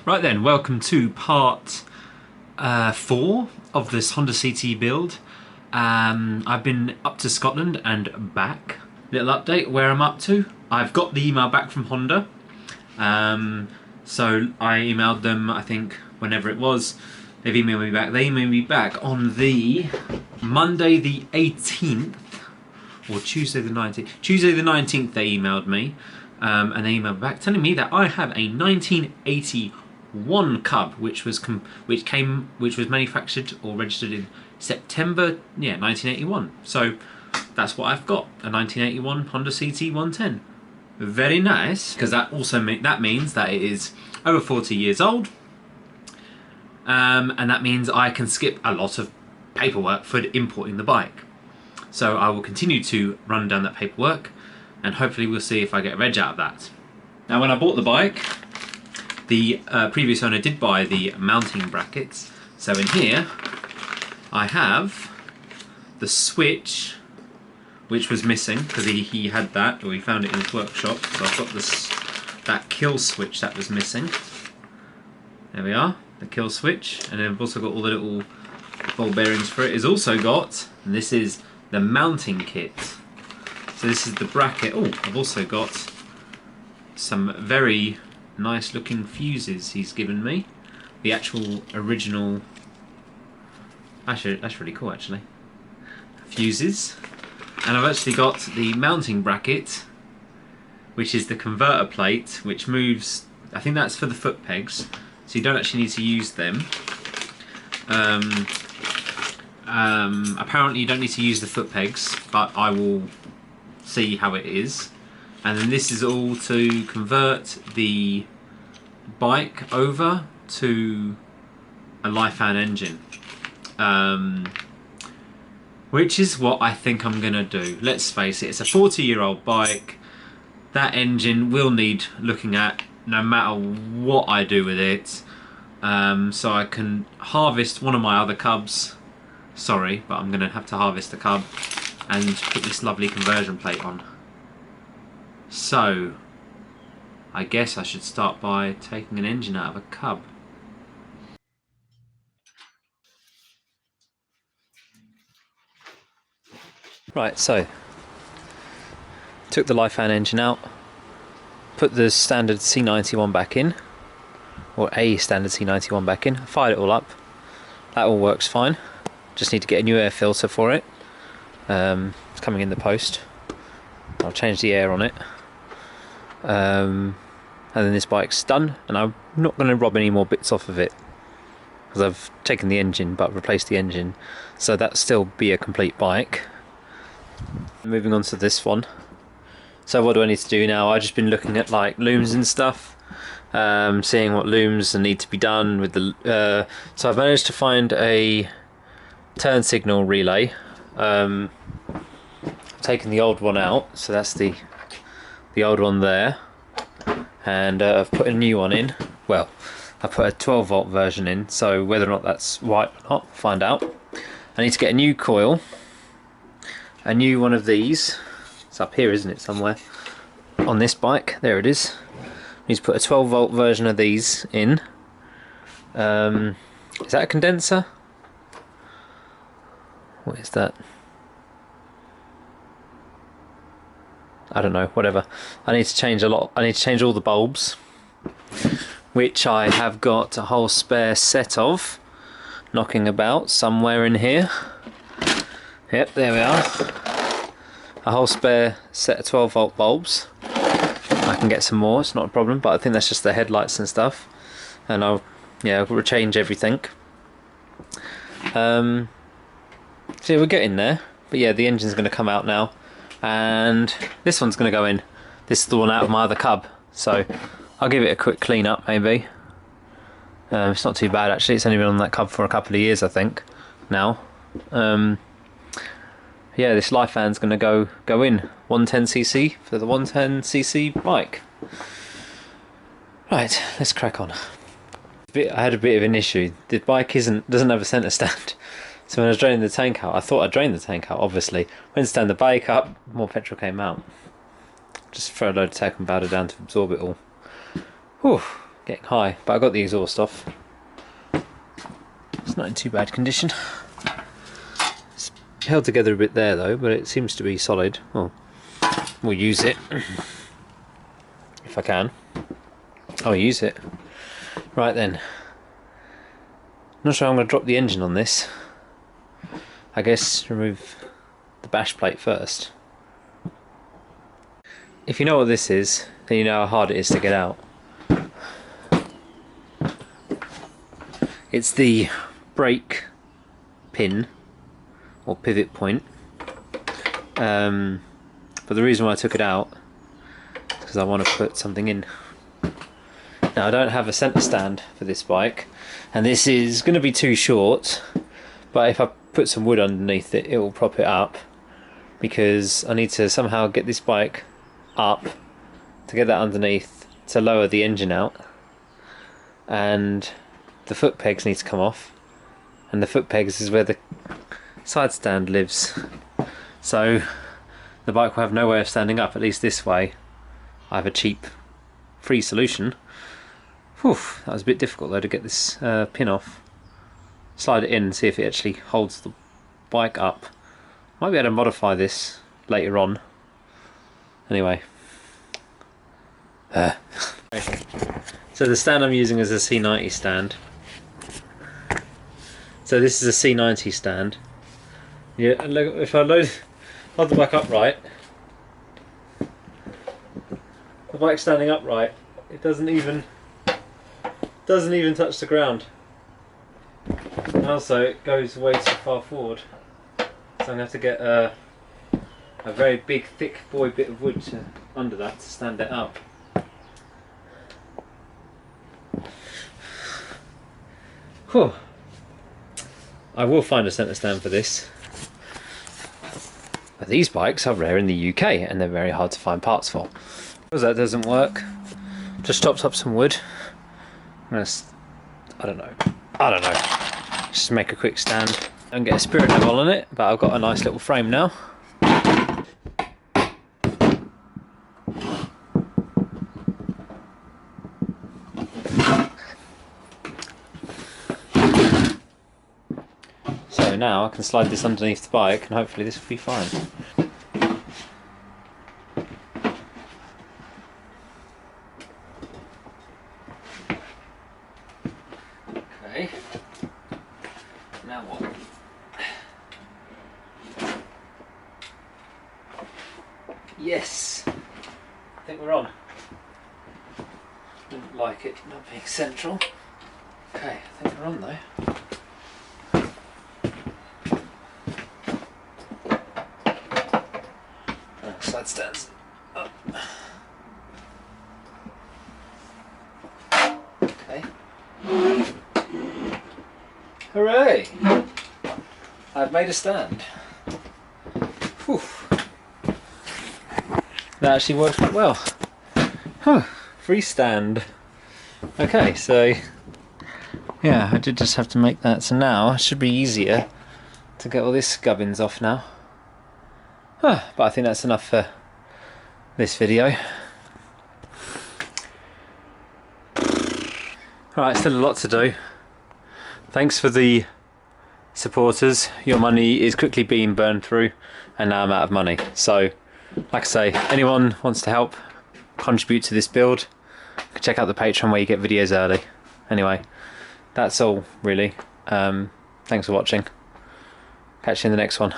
Right then, welcome to part 4 of this Honda CT build. I've been up to Scotland and back. Little update where I'm up to. I've got the email back from Honda. So I emailed them, I think, whenever it was. They've emailed me back. They emailed me back on the Monday the 18th, or Tuesday the 19th. Tuesday the 19th they emailed me. And they emailed back telling me that I have a 1981 Cub, which was manufactured or registered in September, 1981. So that's what I've got, a 1981 Honda CT110. Very nice, because that also means that it is over 40 years old, and that means I can skip a lot of paperwork for importing the bike. So I will continue to run down that paperwork, and hopefully we'll see if I get a reg out of that. Now, when I bought the bike, the previous owner did buy the mounting brackets. So in here, I have the switch, which was missing because he had that, or he found it in his workshop. So I've got that kill switch that was missing. There we are, the kill switch. And then I've also got all the little ball bearings for it. It's also got, and this is the mounting kit. So this is the bracket. Oh, I've also got some very nice looking fuses he's given me. The actual original, actually that's really cool actually. Fuses. And I've actually got the mounting bracket, which is the converter plate, which moves, I think that's for the foot pegs, so you don't actually need to use them. Apparently you don't need to use the foot pegs, but I will see how it is. And then this is all to convert the bike over to a Lifan engine, which is what I think I'm gonna do. Let's face it, it's a 40-year-old bike. That engine will need looking at no matter what I do with it. So I can harvest one of my other Cubs. Sorry, but I'm gonna have to harvest the Cub and put this lovely conversion plate on. So I guess I should start by taking an engine out of a Cub. Right, so took the Lifan engine out, put the standard C90 one back in, or a standard C90 one back in, fired it all up. That all works fine. Just need to get a new air filter for it. It's coming in the post. I'll change the air on it. And then this bike's done, and I'm not going to rob any more bits off of it because I've taken the engine but replaced the engine, so that'll still be a complete bike. Moving on to this one. So what do I need to do now? I've just been looking at like looms and stuff, seeing what looms need to be done with the so I've managed to find a turn signal relay. I've taken the old one out, so that's the old one there, and I've put a new one in. Well, I put a 12 volt version in, so whether or not that's right or not, find out. I need to get a new coil, a new one of these. It's up here, isn't it, somewhere on this bike? There it is. I need to put a 12 volt version of these in. Is that a condenser? What is that? I don't know, whatever. I need to change a lot. I need to change all the bulbs, which I have got a whole spare set of knocking about somewhere in here. Yep, there we are. A whole spare set of 12 volt bulbs. I can get some more, it's not a problem, but I think that's just the headlights and stuff. And I'll change everything. So we're getting there. But yeah, the engine's going to come out now. And this one's going to go in. This is the one out of my other Cub, so I'll give it a quick clean up maybe. It's not too bad actually, it's only been on that Cub for a couple of years I think now. Yeah, this Lifan's going to go in 110cc for the 110cc bike. Right, let's crack on. I had a bit of an issue. The bike doesn't have a centre stand. So when I was draining the tank out, I thought I'd drained the tank out, obviously. Went to stand the bike up, more petrol came out. Just throw a load of tack and powder down to absorb it all. Whew, getting high, but I got the exhaust off. It's not in too bad condition. It's held together a bit there though, but it seems to be solid. Well, we'll use it if I can. I'll use it. Right then. Not sure I'm going to drop the engine on this. I guess remove the bash plate first. If you know what this is, then you know how hard it is to get out. It's the brake pin or pivot point. But the reason why I took it out is because I want to put something in. Now I don't have a centre stand for this bike, and this is going to be too short, but if I put some wood underneath it, it will prop it up, because I need to somehow get this bike up to get that underneath to lower the engine out, and the foot pegs need to come off, and the foot pegs is where the side stand lives, so the bike will have no way of standing up. At least this way I have a cheap free solution. Whew, that was a bit difficult though to get this pin off. Slide it in and see if it actually holds the bike up. Might be able to modify this later on. Anyway. So the stand I'm using is a C90 stand. So this is a C90 stand. Yeah, and look, if I hold the bike upright, the bike's standing upright, it doesn't even touch the ground. And also it goes way too far forward, so I'm going to have to get a very big thick boy bit of wood under that to stand it up. Whew. I will find a centre stand for this, but these bikes are rare in the UK and they're very hard to find parts for. Because that doesn't work, just chopped up some wood. I don't know, just make a quick stand and get a spirit level on it, but I've got a nice little frame now. So now I can slide this underneath the bike and hopefully this will be fine. Okay, now what? Yes, I think we're on. Didn't like it not being central. Okay, I think we're on though. Side stands up. Okay. Hooray! I've made a stand. Whew. That actually worked quite well. Huh. Free stand. Okay, so yeah, I did just have to make that. So now it should be easier to get all these gubbins off now. But I think that's enough for this video. Alright, still a lot to do. Thanks for the supporters. Your money is quickly being burned through and now I'm out of money. So, like I say, anyone wants to help contribute to this build, check out the Patreon where you get videos early. Anyway, that's all really. Thanks for watching. Catch you in the next one.